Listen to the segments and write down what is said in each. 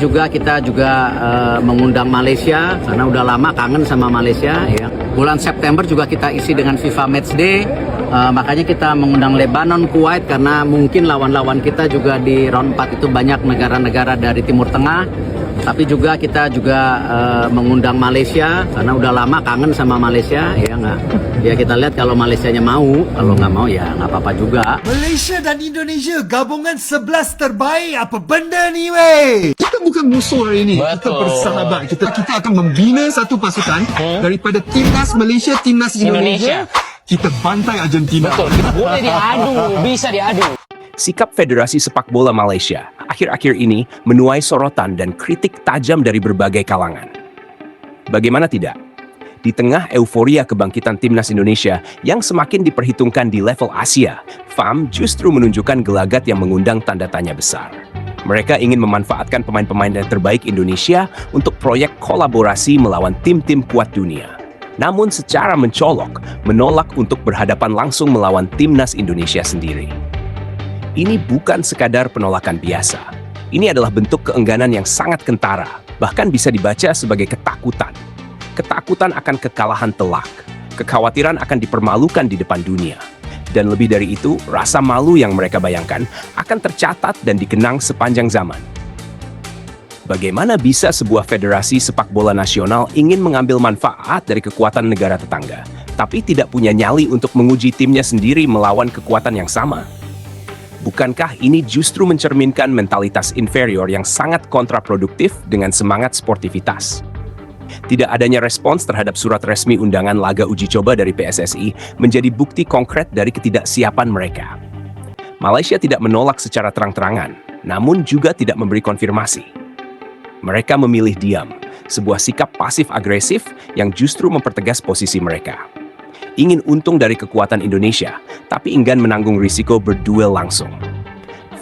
Juga kita mengundang Malaysia karena udah lama kangen sama Malaysia ya. Bulan September juga kita isi dengan FIFA Matchday. Makanya kita mengundang Lebanon, Kuwait karena mungkin lawan-lawan kita juga di round 4 itu banyak negara-negara dari Timur Tengah. Tapi juga kita mengundang Malaysia karena udah lama kangen sama Malaysia ya nggak. Ya kita lihat kalau Malaysianya mau, kalau nggak mau ya nggak apa-apa juga. Malaysia dan Indonesia gabungan 11 terbaik, apa benda ni weh? Kita bukan musuh hari ini. Kita bersahabat. Kita akan membina satu pasukan daripada timnas Malaysia, timnas Indonesia. Kita bantai Argentina. Betul, boleh diadu, bisa diadu. Sikap Federasi Sepak Bola Malaysia akhir-akhir ini menuai sorotan dan kritik tajam dari berbagai kalangan. Bagaimana tidak? Di tengah euforia kebangkitan timnas Indonesia yang semakin diperhitungkan di level Asia, FAM justru menunjukkan gelagat yang mengundang tanda tanya besar. Mereka ingin memanfaatkan pemain-pemain terbaik Indonesia untuk proyek kolaborasi melawan tim-tim kuat dunia. Namun secara mencolok, menolak untuk berhadapan langsung melawan timnas Indonesia sendiri. Ini bukan sekadar penolakan biasa. Ini adalah bentuk keengganan yang sangat kentara, bahkan bisa dibaca sebagai ketakutan. Ketakutan akan kekalahan telak, kekhawatiran akan dipermalukan di depan dunia. Dan lebih dari itu, rasa malu yang mereka bayangkan akan tercatat dan dikenang sepanjang zaman. Bagaimana bisa sebuah federasi sepak bola nasional ingin mengambil manfaat dari kekuatan negara tetangga, tapi tidak punya nyali untuk menguji timnya sendiri melawan kekuatan yang sama? Bukankah ini justru mencerminkan mentalitas inferior yang sangat kontraproduktif dengan semangat sportivitas? Tidak adanya respons terhadap surat resmi undangan laga uji coba dari PSSI menjadi bukti konkret dari ketidaksiapan mereka. Malaysia tidak menolak secara terang-terangan, namun juga tidak memberi konfirmasi. Mereka memilih diam, sebuah sikap pasif-agresif yang justru mempertegas posisi mereka. Ingin untung dari kekuatan Indonesia, tapi enggan menanggung risiko berduel langsung.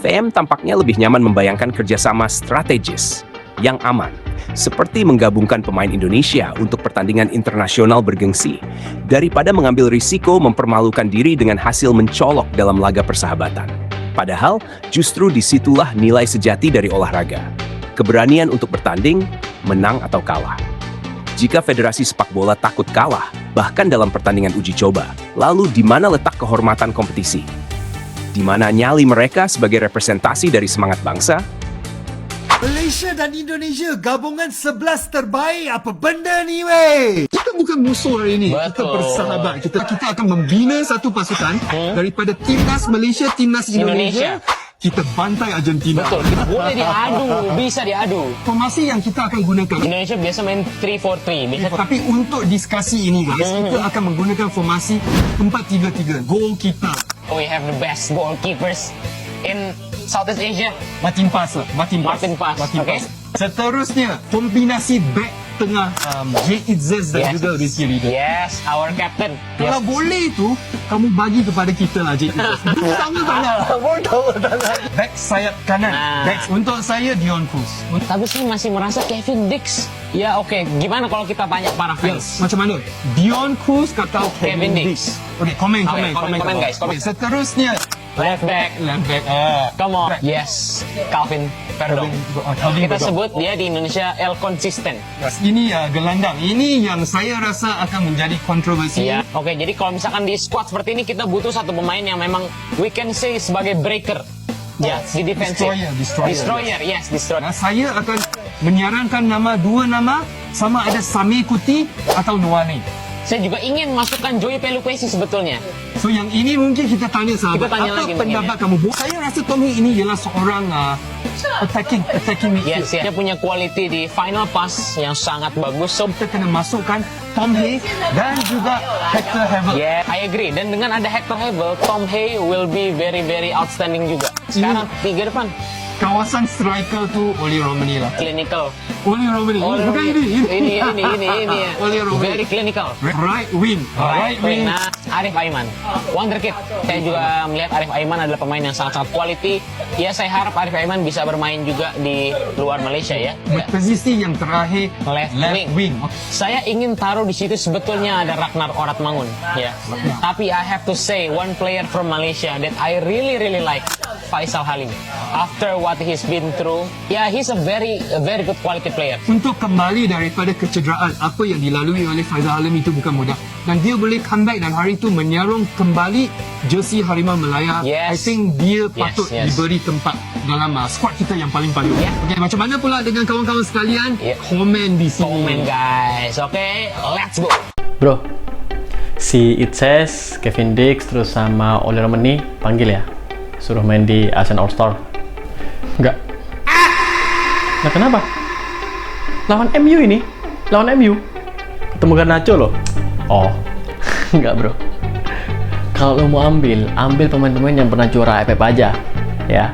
VM tampaknya lebih nyaman membayangkan kerjasama strategis yang aman, seperti menggabungkan pemain Indonesia untuk pertandingan internasional bergengsi, daripada mengambil risiko mempermalukan diri dengan hasil mencolok dalam laga persahabatan. Padahal, justru disitulah nilai sejati dari olahraga. Keberanian untuk bertanding, menang atau kalah. Jika Federasi Sepak Bola takut kalah, bahkan dalam pertandingan uji coba, lalu di mana letak kehormatan kompetisi? Di mana nyali mereka sebagai representasi dari semangat bangsa? Malaysia dan Indonesia gabungan 11 terbaik, apa benda ni weh? Kita bukan musuh hari ini. Kita bersahabat. Kita akan membina satu pasukan daripada timnas Malaysia, timnas Indonesia. Kita bantai Argentina. Betul, boleh diadu, bisa diadu. Formasi yang kita akan gunakan. Indonesia biasa main 3-4-3. Biasa Tapi untuk diskusi ini guys, kita akan menggunakan formasi 4-3-3. Gol kita. we have the best goalkeepers in Southeast Asia. Martin Pass lah. Martin Pass, okay. Seterusnya, kombinasi back tengah Jay Izzez dan Yes. juga Rizky Ridho. Yes, our captain. Kalau boleh tu, kamu bagi kepada kita lah Jay Izzez. Sangat banyak. Back sayap kanan. Nah. Back untuk saya Dion Cruz. Tapi saya masih merasa Kevin Dix. Ya oke, gimana kalau kita tanya para fans? Macam mana? Dion Cruz atau Kevin Dix. Okey, komen guys, komen. Seterusnya, Left back. Come on. Yes, Calvin Verdong. Kita sebut dia di Indonesia El Consistent. Ini gelandang. Ini yang saya rasa akan menjadi kontroversi. Iya. Oke, jadi kalau misalkan di squad seperti ini kita butuh satu pemain yang memang we can say sebagai breaker. Ya, di defensive. Destroyer. Yes, destroyer. Nah, saya akan menyarankan dua nama, sama ada Samir Kuti atau Noane. Saya juga ingin masukkan Joey Peluquesi sebetulnya. So yang ini mungkin kita tanya sahabat, Kita tanya apa lagi mungkin, pendapat kamu? Saya rasa Tom Hee ini ialah seorang attacking midfield. Yes, dia punya quality di final pass yang sangat bagus. So, Kita kena masukkan Tom Hee dan juga Hector Havel. yeah, I agree. Dan dengan ada Hector Havel, Tom Hee will be very very outstanding juga. Sekarang tiga depan, Kawasan striker tu Oli Romani lah. clinical. Oli Romani. Bukan ini. Ini Oli Romani. very clinical. Right wing. Right wing. Nah, Arif Aiman, wonderkid. Saya juga melihat Arif Aiman adalah pemain yang sangat-sangat quality. Ya, saya harap Arif Aiman bisa bermain juga di luar Malaysia ya. Posisi yang terakhir Left wing. Saya ingin taruh di situ sebetulnya ada Ragnar Oratmangun ya. Tapi I have to say one player from Malaysia that I really like. Faisal Halim. After what he's been through, yeah, he's a very good quality player. Untuk kembali daripada kecederaan apa yang dilalui oleh Faisal Halim itu bukan mudah. Dan dia boleh comeback dan hari itu menyarung kembali jersey Harimau Melaya. Yes. I think dia patut diberi tempat dalam squad kita yang paling paling. Yeah. Okay, macam mana pula dengan kawan-kawan sekalian? Komen di sini. Komen guys, okay, let's go. Bro, si Itses, Kevin Dix, terus sama Oli Romani panggil ya, suruh main di ASEAN All Star. Enggak. Nah kenapa? Lawan MU ini, lawan MU. Ketemu Garnacho loh. Oh, enggak bro. Kalau lo mau ambil pemain-pemain yang pernah juara AFF aja, ya.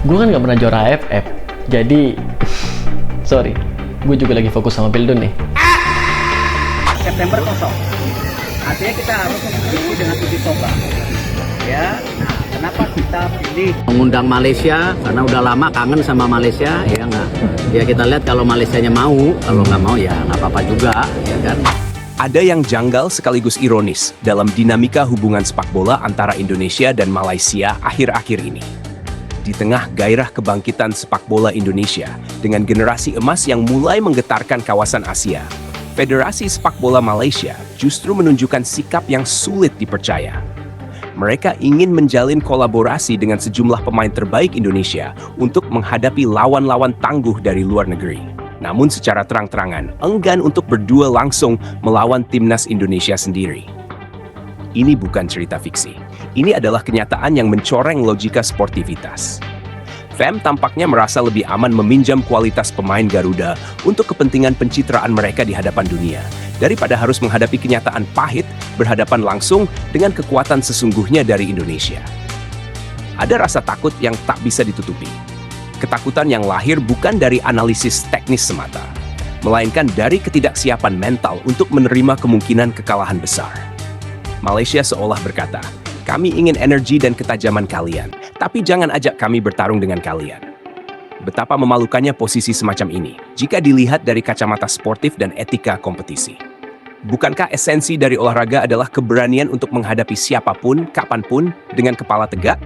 Gue kan nggak pernah juara AFF, jadi sorry. Gue juga lagi fokus sama Pildun nih. September kosong. Artinya kita harus mengisi dengan uji coba. Ya, nah, kenapa kita pilih mengundang Malaysia? Karena udah lama kangen sama Malaysia, ya nggak? Ya kita lihat kalau Malaysianya mau, kalau nggak mau ya nggak apa-apa juga, ya kan? Ada yang janggal sekaligus ironis dalam dinamika hubungan sepak bola antara Indonesia dan Malaysia akhir-akhir ini. Di tengah gairah kebangkitan sepak bola Indonesia dengan generasi emas yang mulai menggetarkan kawasan Asia, Federasi Sepak Bola Malaysia justru menunjukkan sikap yang sulit dipercaya. Mereka ingin menjalin kolaborasi dengan sejumlah pemain terbaik Indonesia untuk menghadapi lawan-lawan tangguh dari luar negeri. Namun secara terang-terangan enggan untuk berdua langsung melawan timnas Indonesia sendiri. Ini bukan cerita fiksi. Ini adalah kenyataan yang mencoreng logika sportivitas. FEM tampaknya merasa lebih aman meminjam kualitas pemain Garuda untuk kepentingan pencitraan mereka di hadapan dunia, daripada harus menghadapi kenyataan pahit berhadapan langsung dengan kekuatan sesungguhnya dari Indonesia. Ada rasa takut yang tak bisa ditutupi. Ketakutan yang lahir bukan dari analisis teknis semata, melainkan dari ketidaksiapan mental untuk menerima kemungkinan kekalahan besar. Malaysia seolah berkata, "Kami ingin energi dan ketajaman kalian, tapi jangan ajak kami bertarung dengan kalian." Betapa memalukannya posisi semacam ini jika dilihat dari kacamata sportif dan etika kompetisi. Bukankah esensi dari olahraga adalah keberanian untuk menghadapi siapapun, kapanpun, dengan kepala tegak?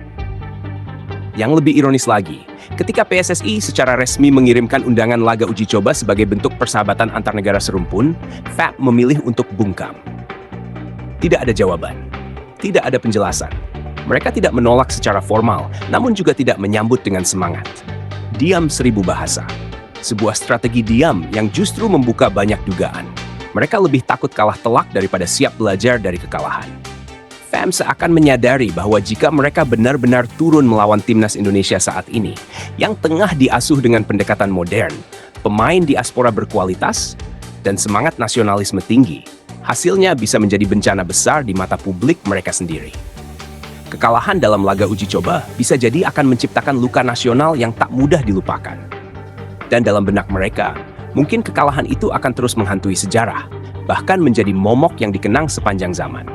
Yang lebih ironis lagi, ketika PSSI secara resmi mengirimkan undangan laga uji coba sebagai bentuk persahabatan antar negara serumpun, FAB memilih untuk bungkam. Tidak ada jawaban, tidak ada penjelasan. Mereka tidak menolak secara formal, namun juga tidak menyambut dengan semangat. Diam seribu bahasa. Sebuah strategi diam yang justru membuka banyak dugaan. Mereka lebih takut kalah telak daripada siap belajar dari kekalahan. FAM seakan menyadari bahwa jika mereka benar-benar turun melawan timnas Indonesia saat ini, yang tengah diasuh dengan pendekatan modern, pemain diaspora berkualitas, dan semangat nasionalisme tinggi, hasilnya bisa menjadi bencana besar di mata publik mereka sendiri. Kekalahan dalam laga uji coba bisa jadi akan menciptakan luka nasional yang tak mudah dilupakan. Dan dalam benak mereka, mungkin kekalahan itu akan terus menghantui sejarah, bahkan menjadi momok yang dikenang sepanjang zaman.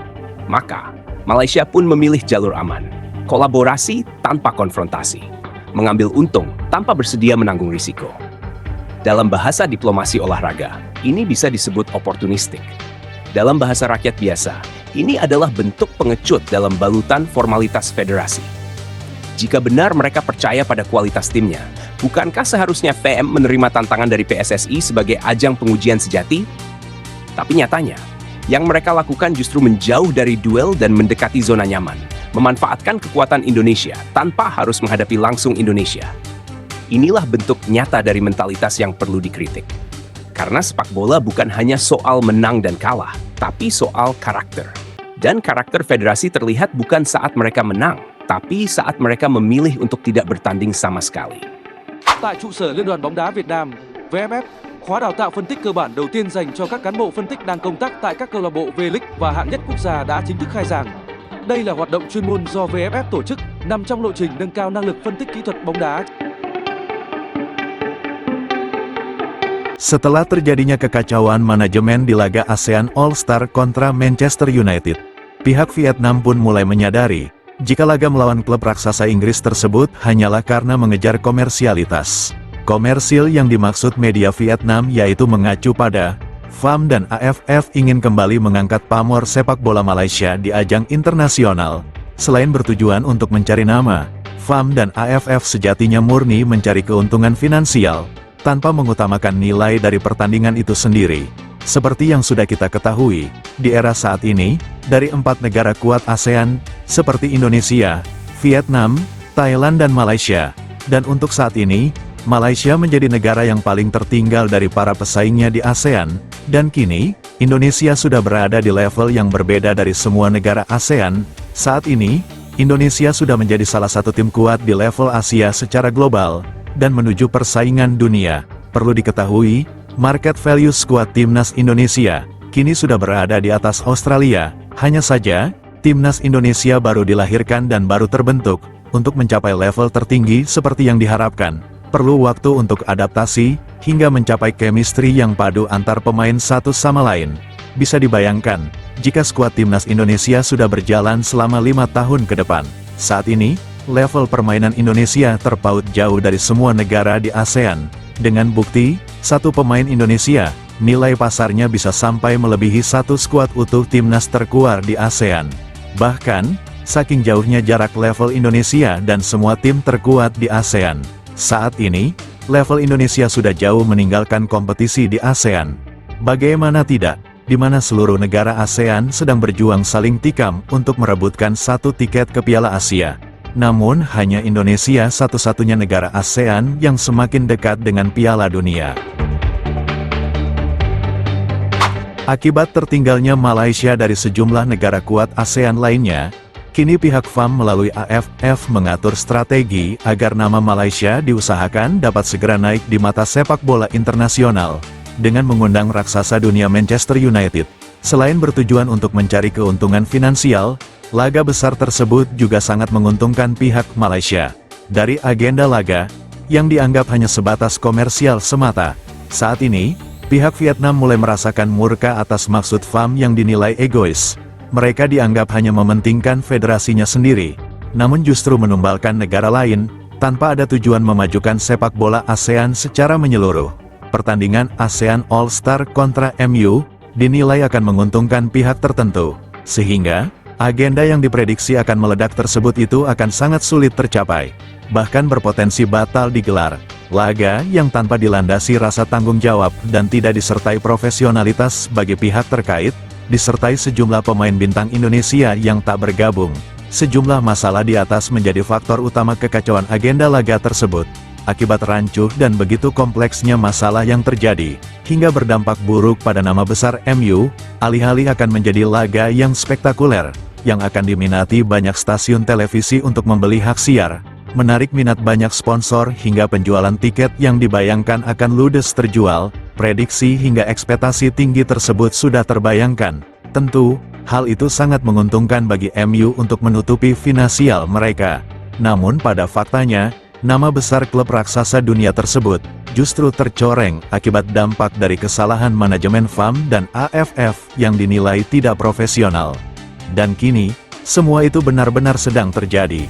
Maka, Malaysia pun memilih jalur aman, kolaborasi tanpa konfrontasi, mengambil untung tanpa bersedia menanggung risiko. Dalam bahasa diplomasi olahraga, ini bisa disebut oportunistik. Dalam bahasa rakyat biasa, ini adalah bentuk pengecut dalam balutan formalitas federasi. Jika benar mereka percaya pada kualitas timnya, bukankah seharusnya VM menerima tantangan dari PSSI sebagai ajang pengujian sejati? Tapi nyatanya, yang mereka lakukan justru menjauh dari duel dan mendekati zona nyaman, memanfaatkan kekuatan Indonesia tanpa harus menghadapi langsung Indonesia. Inilah bentuk nyata dari mentalitas yang perlu dikritik. Karena sepak bola bukan hanya soal menang dan kalah, tapi soal karakter. Dan karakter federasi terlihat bukan saat mereka menang, tapi saat mereka memilih untuk tidak bertanding sama sekali. Tại trụ sở Liên đoàn bóng đá Việt Nam, VFF, khóa đào tạo phân tích cơ bản đầu tiên dành cho các cán bộ phân tích đang công tác tại các câu lạc bộ V-League và hạng nhất quốc gia đã chính thức khai giảng. Đây là hoạt động chuyên môn do VFF tổ chức, nằm trong lộ trình nâng cao năng lực phân tích kỹ thuật bóng đá. Setelah terjadinya kekacauan manajemen di laga ASEAN All-Star kontra Manchester United, pihak Vietnam pun mulai menyadari jika laga melawan klub raksasa Inggris tersebut hanyalah karena mengejar komersialitas. Komersil yang dimaksud media Vietnam yaitu mengacu pada FAM dan AFF ingin kembali mengangkat pamor sepak bola Malaysia di ajang internasional. Selain bertujuan untuk mencari nama, FAM dan AFF sejatinya murni mencari keuntungan finansial, tanpa mengutamakan nilai dari pertandingan itu sendiri. Seperti yang sudah kita ketahui, di era saat ini, dari 4 negara kuat ASEAN, seperti Indonesia, Vietnam, Thailand dan Malaysia, dan untuk saat ini, Malaysia menjadi negara yang paling tertinggal dari para pesaingnya di ASEAN, dan kini, Indonesia sudah berada di level yang berbeda dari semua negara ASEAN. Saat ini, Indonesia sudah menjadi salah satu tim kuat di level Asia secara global, dan menuju persaingan dunia. Perlu diketahui, market value skuad Timnas Indonesia kini sudah berada di atas Australia. Hanya saja, Timnas Indonesia baru dilahirkan dan baru terbentuk. Untuk mencapai level tertinggi seperti yang diharapkan, perlu waktu untuk adaptasi, hingga mencapai chemistry yang padu antar pemain satu sama lain. Bisa dibayangkan, jika skuad Timnas Indonesia sudah berjalan selama 5 tahun ke depan. Saat ini, level permainan Indonesia terpaut jauh dari semua negara di ASEAN. Dengan bukti, satu pemain Indonesia, nilai pasarnya bisa sampai melebihi satu skuad utuh timnas terkuat di ASEAN. Bahkan, saking jauhnya jarak level Indonesia dan semua tim terkuat di ASEAN. Saat ini, level Indonesia sudah jauh meninggalkan kompetisi di ASEAN. Bagaimana tidak, di mana seluruh negara ASEAN sedang berjuang saling tikam untuk merebutkan satu tiket ke Piala Asia. Namun hanya Indonesia satu-satunya negara ASEAN yang semakin dekat dengan Piala Dunia. Akibat tertinggalnya Malaysia dari sejumlah negara kuat ASEAN lainnya, kini pihak FAM melalui AFF mengatur strategi agar nama Malaysia diusahakan dapat segera naik di mata sepak bola internasional, dengan mengundang raksasa dunia Manchester United. Selain bertujuan untuk mencari keuntungan finansial, laga besar tersebut juga sangat menguntungkan pihak Malaysia. Dari agenda laga, yang dianggap hanya sebatas komersial semata, saat ini, pihak Vietnam mulai merasakan murka atas maksud FAM yang dinilai egois. Mereka dianggap hanya mementingkan federasinya sendiri, namun justru menumbalkan negara lain, tanpa ada tujuan memajukan sepak bola ASEAN secara menyeluruh. Pertandingan ASEAN All-Star kontra MU, dinilai akan menguntungkan pihak tertentu, sehingga, agenda yang diprediksi akan meledak tersebut itu akan sangat sulit tercapai, bahkan berpotensi batal digelar. Laga yang tanpa dilandasi rasa tanggung jawab dan tidak disertai profesionalitas bagi pihak terkait, disertai sejumlah pemain bintang Indonesia yang tak bergabung. Sejumlah masalah di atas menjadi faktor utama kekacauan agenda laga tersebut. Akibat rancuh dan begitu kompleksnya masalah yang terjadi, hingga berdampak buruk pada nama besar MU, alih-alih akan menjadi laga yang spektakuler, yang akan diminati banyak stasiun televisi untuk membeli hak siar, menarik minat banyak sponsor hingga penjualan tiket yang dibayangkan akan ludes terjual. Prediksi hingga ekspektasi tinggi tersebut sudah terbayangkan. Tentu, hal itu sangat menguntungkan bagi MU untuk menutupi finansial mereka. Namun pada faktanya, nama besar klub raksasa dunia tersebut justru tercoreng akibat dampak dari kesalahan manajemen FAM dan AFF yang dinilai tidak profesional. Dan kini, semua itu benar-benar sedang terjadi.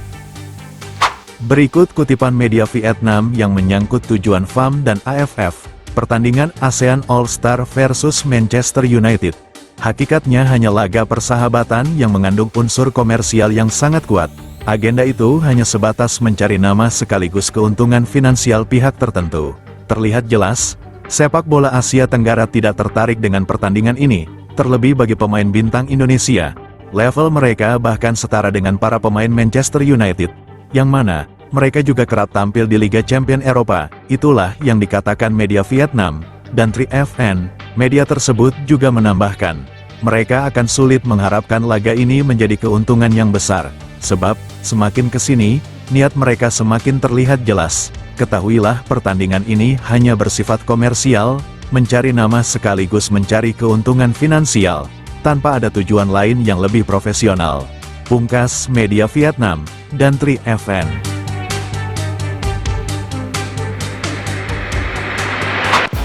Berikut kutipan media Vietnam yang menyangkut tujuan FAM dan AFF. Pertandingan ASEAN All-Star versus Manchester United. Hakikatnya hanya laga persahabatan yang mengandung unsur komersial yang sangat kuat. Agenda itu hanya sebatas mencari nama sekaligus keuntungan finansial pihak tertentu. Terlihat jelas, sepak bola Asia Tenggara tidak tertarik dengan pertandingan ini, terlebih bagi pemain bintang Indonesia. Level mereka bahkan setara dengan para pemain Manchester United, yang mana mereka juga kerap tampil di Liga Champion Eropa. Itulah yang dikatakan media Vietnam, dan 3FN, media tersebut juga menambahkan, mereka akan sulit mengharapkan laga ini menjadi keuntungan yang besar, sebab, semakin kesini, niat mereka semakin terlihat jelas. Ketahuilah pertandingan ini hanya bersifat komersial, mencari nama sekaligus mencari keuntungan finansial, tanpa ada tujuan lain yang lebih profesional. Pungkas media Vietnam, dan 3FN.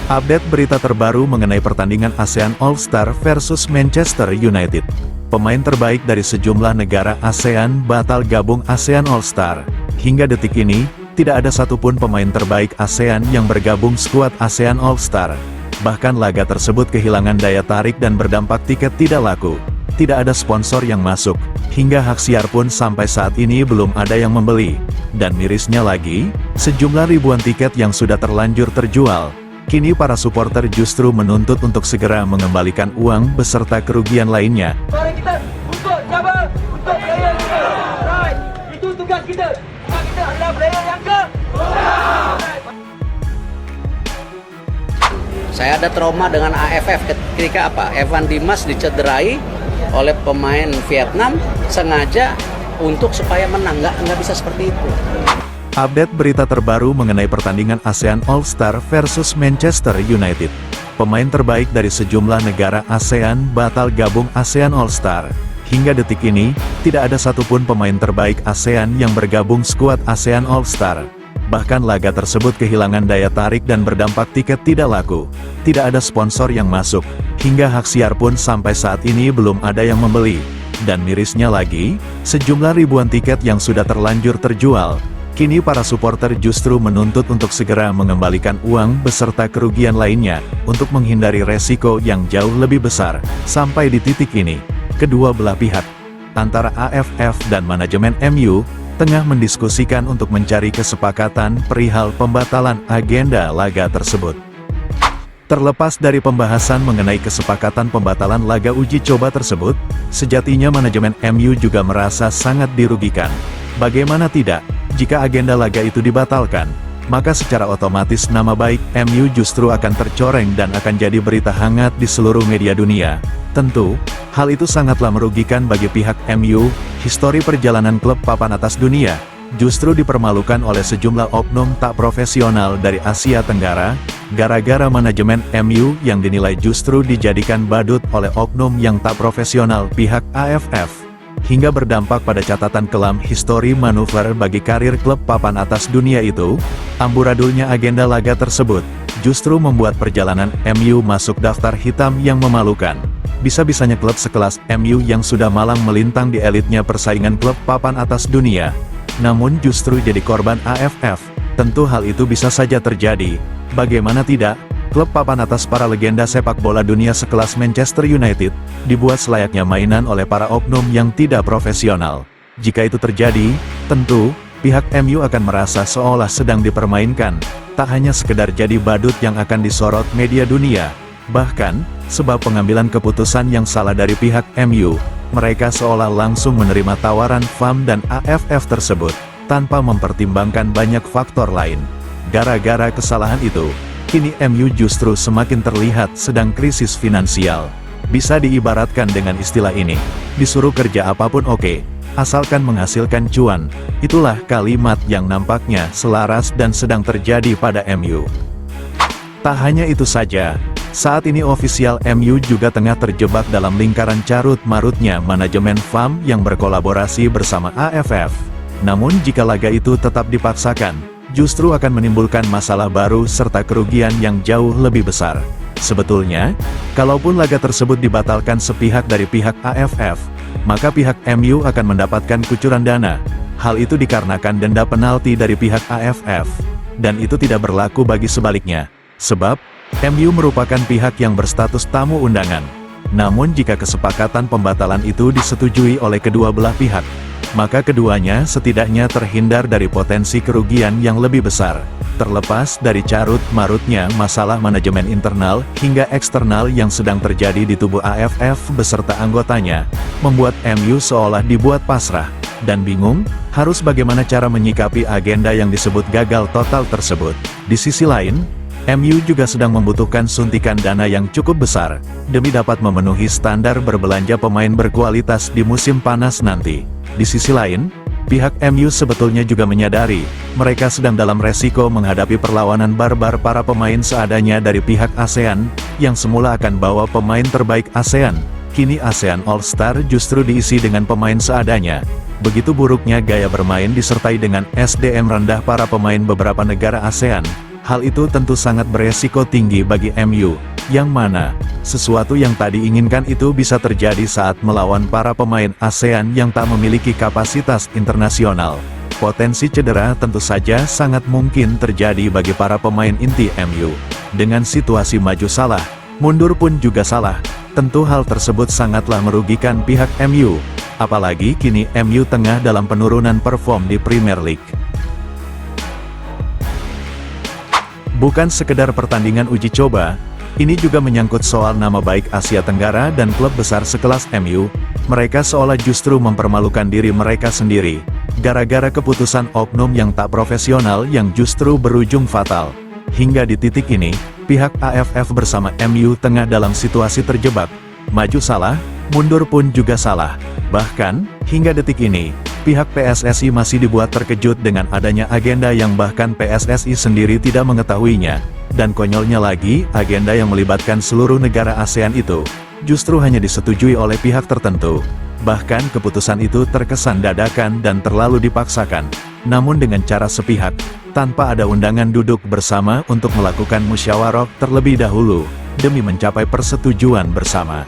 Update berita terbaru mengenai pertandingan ASEAN All-Star versus Manchester United. Pemain terbaik dari sejumlah negara ASEAN batal gabung ASEAN All-Star. Hingga detik ini, tidak ada satupun pemain terbaik ASEAN yang bergabung skuad ASEAN All-Star. Bahkan laga tersebut kehilangan daya tarik dan berdampak tiket tidak laku. tidak ada sponsor yang masuk, hingga hak siar pun sampai saat ini belum ada yang membeli. Dan mirisnya lagi, sejumlah ribuan tiket yang sudah terlanjur terjual. Kini para supporter justru menuntut untuk segera mengembalikan uang beserta kerugian lainnya. Mari kita untuk Jabal, untuk player kita. Right. Itu tugas kita. Kita adalah player yang ke. Saya ada trauma dengan AFF ketika apa? Evan Dimas dicederai oleh pemain Vietnam sengaja untuk supaya menang. Nggak bisa seperti itu. Update berita terbaru mengenai pertandingan ASEAN All-Star versus Manchester United. Pemain terbaik dari sejumlah negara ASEAN batal gabung ASEAN All-Star. Hingga detik ini, tidak ada satupun pemain terbaik ASEAN yang bergabung skuad ASEAN All-Star. Bahkan laga tersebut kehilangan daya tarik dan berdampak tiket tidak laku. Tidak ada sponsor yang masuk, hingga hak siar pun sampai saat ini belum ada yang membeli. Dan mirisnya lagi, sejumlah ribuan tiket yang sudah terlanjur terjual. Kini para supporter justru menuntut untuk segera mengembalikan uang beserta kerugian lainnya, untuk menghindari resiko yang jauh lebih besar. Sampai di titik ini, kedua belah pihak, antara AFF dan manajemen MU, tengah mendiskusikan untuk mencari kesepakatan perihal pembatalan agenda laga tersebut. Terlepas dari pembahasan mengenai kesepakatan pembatalan laga uji coba tersebut, sejatinya manajemen MU juga merasa sangat dirugikan. Bagaimana tidak, jika agenda laga itu dibatalkan, maka secara otomatis nama baik MU justru akan tercoreng dan akan jadi berita hangat di seluruh media dunia. Tentu, hal itu sangatlah merugikan bagi pihak MU. Histori perjalanan klub papan atas dunia justru dipermalukan oleh sejumlah oknum tak profesional dari Asia Tenggara, gara-gara manajemen MU yang dinilai justru dijadikan badut oleh oknum yang tak profesional pihak AFF, hingga berdampak pada catatan kelam histori manuver bagi karir klub papan atas dunia itu. Amburadulnya agenda laga tersebut justru membuat perjalanan MU masuk daftar hitam yang memalukan. Bisa-bisanya klub sekelas MU yang sudah malang melintang di elitnya persaingan klub papan atas dunia, namun justru jadi korban AFF. Tentu hal itu bisa saja terjadi. Bagaimana tidak, klub papan atas para legenda sepak bola dunia sekelas Manchester United, dibuat selayaknya mainan oleh para oknum yang tidak profesional. Jika itu terjadi, tentu, pihak MU akan merasa seolah sedang dipermainkan, tak hanya sekedar jadi badut yang akan disorot media dunia. Bahkan, sebab pengambilan keputusan yang salah dari pihak MU, mereka seolah langsung menerima tawaran FAM dan AFF tersebut, tanpa mempertimbangkan banyak faktor lain. Gara-gara kesalahan itu, kini MU justru semakin terlihat sedang krisis finansial. Bisa diibaratkan dengan istilah ini, disuruh kerja apapun oke, asalkan menghasilkan cuan. Itulah kalimat yang nampaknya selaras dan sedang terjadi pada MU. Tak hanya itu saja, saat ini ofisial MU juga tengah terjebak dalam lingkaran carut-marutnya manajemen FAM yang berkolaborasi bersama AFF. Namun jika laga itu tetap dipaksakan, justru akan menimbulkan masalah baru serta kerugian yang jauh lebih besar. Sebetulnya, kalaupun laga tersebut dibatalkan sepihak dari pihak AFF, maka pihak MU akan mendapatkan kucuran dana. Hal itu dikarenakan denda penalti dari pihak AFF. Dan itu tidak berlaku bagi sebaliknya. Sebab, MU merupakan pihak yang berstatus tamu undangan. Namun jika kesepakatan pembatalan itu disetujui oleh kedua belah pihak, maka keduanya setidaknya terhindar dari potensi kerugian yang lebih besar. Terlepas dari carut-marutnya masalah manajemen internal hingga eksternal yang sedang terjadi di tubuh AFF beserta anggotanya, membuat MU seolah dibuat pasrah dan bingung harus bagaimana cara menyikapi agenda yang disebut gagal total tersebut. Di sisi lain, MU juga sedang membutuhkan suntikan dana yang cukup besar, demi dapat memenuhi standar berbelanja pemain berkualitas di musim panas nanti. Di sisi lain, pihak MU sebetulnya juga menyadari, mereka sedang dalam resiko menghadapi perlawanan barbar para pemain seadanya dari pihak ASEAN, yang semula akan bawa pemain terbaik ASEAN. Kini ASEAN All-Star justru diisi dengan pemain seadanya. Begitu buruknya gaya bermain disertai dengan SDM rendah para pemain beberapa negara ASEAN. Hal itu tentu sangat beresiko tinggi bagi MU, yang mana sesuatu yang tadi inginkan itu bisa terjadi saat melawan para pemain ASEAN yang tak memiliki kapasitas internasional. Potensi cedera tentu saja sangat mungkin terjadi bagi para pemain inti MU. Dengan situasi maju salah, mundur pun juga salah, Tentu hal tersebut sangatlah merugikan pihak MU, apalagi kini MU tengah dalam penurunan perform di Premier League. Bukan sekedar pertandingan uji coba, ini juga menyangkut soal nama baik Asia Tenggara dan klub besar sekelas MU. Mereka seolah justru mempermalukan diri mereka sendiri, gara-gara keputusan oknum yang tak profesional yang justru berujung fatal. Hingga di titik ini, pihak AFF bersama MU tengah dalam situasi terjebak. Maju salah, mundur pun juga salah. Bahkan, hingga detik ini, pihak PSSI masih dibuat terkejut dengan adanya agenda yang bahkan PSSI sendiri tidak mengetahuinya. Dan konyolnya lagi, agenda yang melibatkan seluruh negara ASEAN itu, justru hanya disetujui oleh pihak tertentu. Bahkan keputusan itu terkesan dadakan dan terlalu dipaksakan, namun dengan cara sepihak, tanpa ada undangan duduk bersama untuk melakukan musyawarah terlebih dahulu, demi mencapai persetujuan bersama.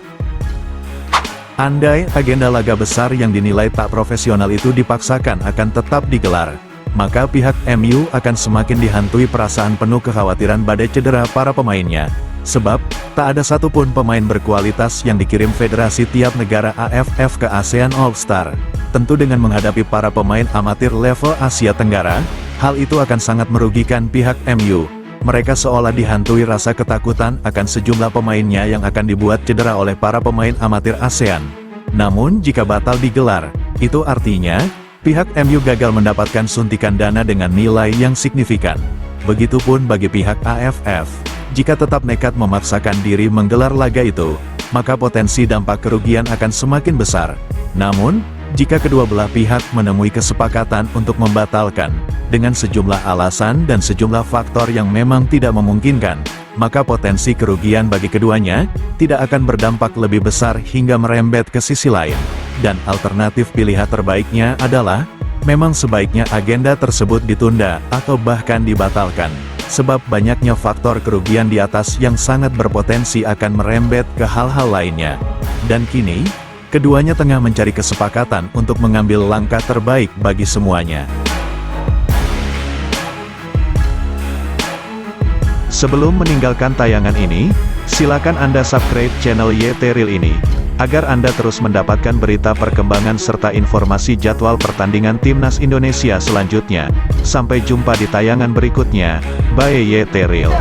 Andai agenda laga besar yang dinilai tak profesional itu dipaksakan akan tetap digelar, maka pihak MU akan semakin dihantui perasaan penuh kekhawatiran badai cedera para pemainnya. Sebab, tak ada satupun pemain berkualitas yang dikirim federasi tiap negara AFF ke ASEAN All-Star. Tentu dengan menghadapi para pemain amatir level Asia Tenggara, hal itu akan sangat merugikan pihak MU. Mereka seolah dihantui rasa ketakutan akan sejumlah pemainnya yang akan dibuat cedera oleh para pemain amatir ASEAN. Namun jika batal digelar, itu artinya, pihak MU gagal mendapatkan suntikan dana dengan nilai yang signifikan. Begitupun bagi pihak AFF. Jika tetap nekat memaksakan diri menggelar laga itu, maka potensi dampak kerugian akan semakin besar. Namun, jika kedua belah pihak menemui kesepakatan untuk membatalkan, dengan sejumlah alasan dan sejumlah faktor yang memang tidak memungkinkan, maka potensi kerugian bagi keduanya, tidak akan berdampak lebih besar hingga merembet ke sisi lain. Dan alternatif pilihan terbaiknya adalah, memang sebaiknya agenda tersebut ditunda atau bahkan dibatalkan. Sebab banyaknya faktor kerugian di atas yang sangat berpotensi akan merembet ke hal-hal lainnya. Dan kini, keduanya tengah mencari kesepakatan untuk mengambil langkah terbaik bagi semuanya. Sebelum meninggalkan tayangan ini, silakan Anda subscribe channel YT Real ini, agar Anda terus mendapatkan berita perkembangan serta informasi jadwal pertandingan Timnas Indonesia selanjutnya. Sampai jumpa di tayangan berikutnya. Bye YT Real.